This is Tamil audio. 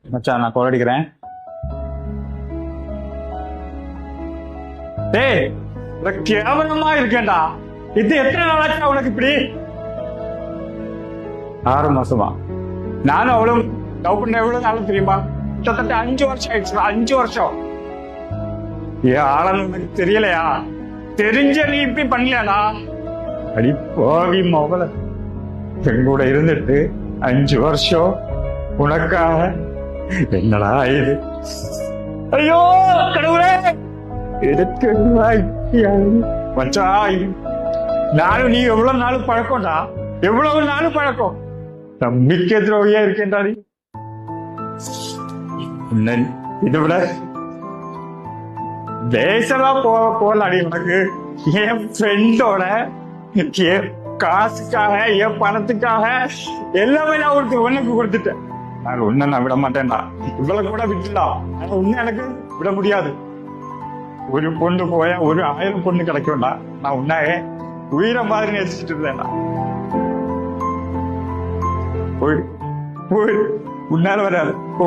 மச்சான் நான் கால் அடிக்கிறேன். டேய் கேவலமா இருக்கேன்டா. இது எத்தனை நாளாச்சா உனக்கு இப்படி? 6 மாசமா நானும் அவளும் லவ் பண்ண எவ்வளவு நாளும் தெரியுமா? கிட்டத்தட்ட 5 வருஷம் ஆயிடுச்சு. 5 வருஷம். ஏன் ஆளன்னு உனக்கு தெரியலையா? தெரிஞ்ச நீ இப்படி பண்ணலையாடா? அடி போவி மோகல, என் கூட இருந்துட்டு 5 வருஷம் உனக்காக என்னடா இது? ஐயோ கடவுளே, எனக்கு மச்சான் நானும் நீ எவ்வளவு நாள் பழக்கம்டா, எவ்வளவு நாள் பழக்கம். நம்பிக்கை துரோகியா இருக்கேன்டா நீ. இதை விட தேசலாம் போலாடி உனக்கு. என் ஃப்ரெண்டோட என் காசுக்காக என் பணத்துக்காக எல்லாமே நான் உனக்கு கொடுத்துட்டேன். நான் உன்னை நான் விட மாட்டேன்டா. இவ்வளவு கூட விட்டுலாம், ஆனா உன்னை எனக்கு விட முடியாது. ஒரு பொண்ணு போய ஒரு 1000 பொண்ணு கிடைக்கும்டா. நான் உன்னாயே உயிரை மாதிரி நேசிச்சுட்டு இருந்தேன்டா. போயிடு போயிடு, உன்னால வராது போ.